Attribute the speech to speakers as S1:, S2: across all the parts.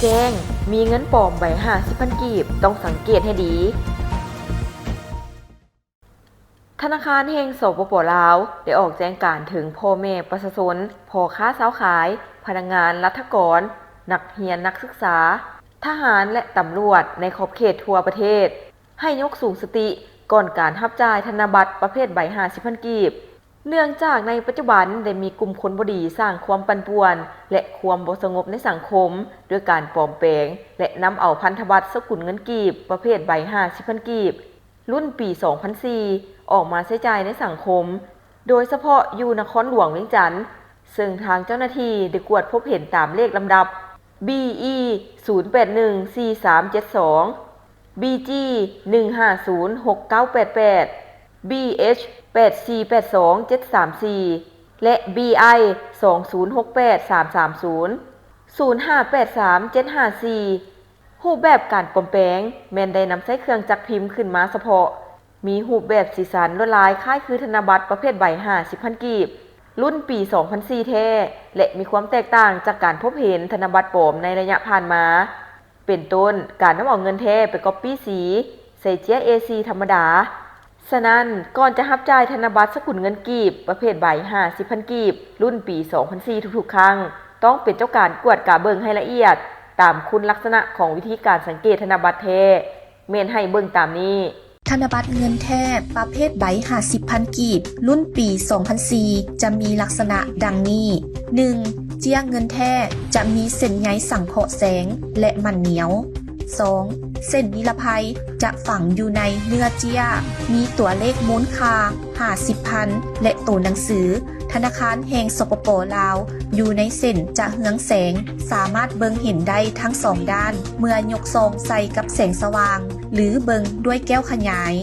S1: แจ้งมีเงินปลอมใบ50,000 กีบต้องสังเกตให้ดีธนาคารแห่งสปป.ลาวได้ออกแจ้งการถึงพ่อแม่ประชาชนพ่อค้าสาวขายพนักงานรัฐกรนักเรียนนักศึกษาทหารและตำรวจในขอบเขตทั่วประเทศให้ยกสูงสติก่อนการรับจ่ายธนบัตรประเภทใบ50,000 กีบเนื่องจากในปัจจุบันได้มีกลุ่มคนบ่ดีสร้างความปั่นป่วนและความบ่สงบในสังคมด้วยการปลอมแปลงและนำเอาพันธบัตรสกุลเงินกีบประเภทใบ50,000 กีบรุ่นปี 2004 ออกมาใช้จ่ายในสังคมโดยเฉพาะอยู่นครหลวงเวียงจันทน์ซึ่งทางเจ้าหน้าที่ได้กวดพบเห็นตามเลขลำดับ BE 0814372 BG 1506988 BH 8482 734และ BI 2068330 0583 754รูปแบบการปลอมแปลงแม่นได้นำใช้เครื่องจักรพิมพ์ขึ้นมาเฉพาะมีรูปแบบสีสันลวดลายคล้ายคือธนบัตรประเภทใบ50,000 กีบรุ่นปี 2004 แท้และมีความแตกต่างจากการพบเห็นธนบัตรปลอมในระยะผ่านมาเป็นต้นการนำเอาเงินแท้ไปก๊อปปี้สีใส่เจีย A4 ธรรมดาฉะนั้นก่อนจะรับจ่ายธนบัตรสกุลเงินกีบประเภทใบ50,000 กีบรุ่นปี 2004 ทุกๆครั้งต้องเป็นเจ้าการกวดกาเบิ่งให้ละเอียดตามคุณลักษณะของวิธีการสังเกตธนบัตรแท้แม่นให้เบิ่งตามนี้
S2: ธนบัตรเงินแท้ประเภทใบ50,000 กีบรุ่นปี 2004 จะมีลักษณะดังนี้ 1. เจี้ยเงินแท้จะมีเส้นใยสังเคราะห์แสงและมันเหนียว 2. เส้นนิรภัยจะฝังอยู่ในเนื้อเจี้ยมีตัวเลขมูลค่า50,000และตัวหนังสือธนาคารแห่งสปป.ลาวอยู่ในเส้นจะเหืองแสงสามารถเบิ่งเห็นได้ทั้งสองด้านเมื่อยกซองใส่กับแสงสว่างหรือเบิ่งด้วยแก้วขยาย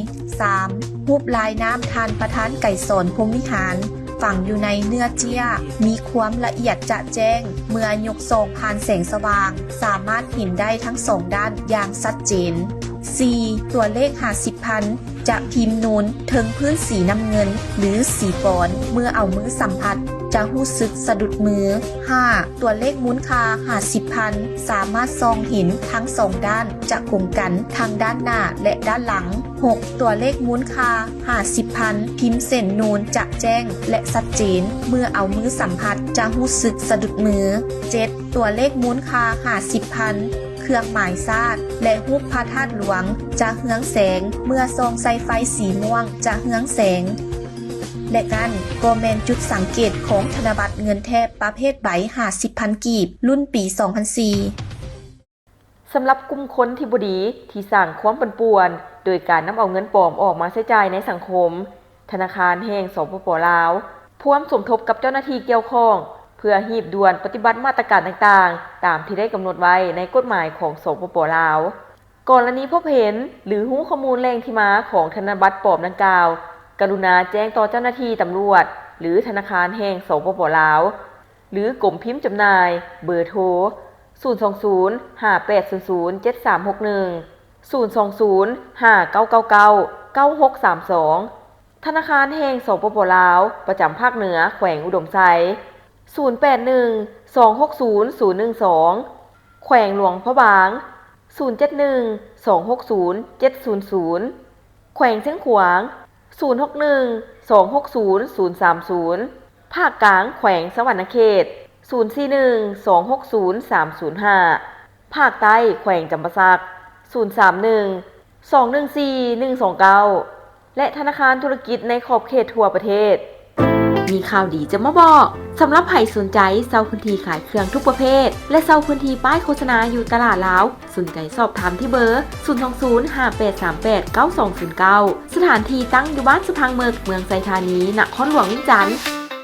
S2: 3. รูปลายน้ำทานประธานไก่สอนพรหมวิหารฝังอยู่ในเนื้อเจี้ยมีความละเอียดจะแจ้งเมื่อยกซองผ่านแสงสว่างสามารถเห็นได้ทั้งสองด้านอย่างชัดเจน 4. ตัวเลข50,000จะพิมพ์นูนเทิงพื้นสีน้ำเงินหรือสีปอนเมื่อเอามือสัมผัสจะรู้สึกสะดุดมือ 5. ตัวเลขมูลค่า50,000สามารถส่องเห็นทั้งสองด้านจะคงกันทางด้านหน้าและด้านหลัง 6. ตัวเลขมูลค่า50,000พิมพ์เส้นนูนจะแจ้งและชัดเจนเมื่อเอามือสัมผัสจะรู้สึกสะดุดมือ 7. ตัวเลขมูลค่า50,000เครื่องหมายซาดและรูปพระธาตุหลวงจะเหืองแสงเมื่อส่องใส่ไฟสีม่วงจะเหืองแสงและนั่นก็แม่นจุดสังเกตของธนบัตรเงินแท้ประเภทใบ50,000 กีบรุ่นปี 2004
S1: สำหรับกลุ่มคนที่บ่ดีที่สร้างความปั่นป่วนโดยการนำเอาเงินปลอมออกมาใช้จ่ายในสังคมธนาคารแห่งสปป.ลาวพร้อมสมทบกับเจ้าหน้าที่เกี่ยวข้องเพื่อหีบด่วนปฏิบัติมาตรการต่างๆตามที่ได้กำหนดไว้ในกฎหมายของสปป.ลาวกรณีพบเห็นหรือรู้ข้อมูลแหล่งที่มาของธนบัตรปลอมดังกล่าวกรุณาแจ้งต่อเจ้าหน้าที่ตำรวจหรือธนาคารแห่งสปป.ลาวหรือกรมพิมพ์จำหน่ายเบอร์โทร020 5800 7361 020 5999 9632ธนาคารแห่งสปป.ลาวประจำภาคเหนือแขวงอุดมไซ081 260 012แขวงหลวงพระบาง071 260 700แขวงเชียงขวาง061 260 030ภาคกลางแขวงสวรรณเขต041 260 305ภาคใต้แขวงจำปาสัก031 214 129และธนาคารธุรกิจในขอบเขตทั่วประเทศมีข่าวดีจะมาบอกสำหรับใครสนใจเช่าพื้นที่ขายเครื่องทุกประเภทและเช่าพื้นที่ป้ายโฆษณาอยู่ตลาดลาวสนใจสอบถามที่เบอร์020 5838 9209สถานที่ตั้งอยู่บ้านสุพังเมืองไซธานีนครหลวงเวียงจันทน์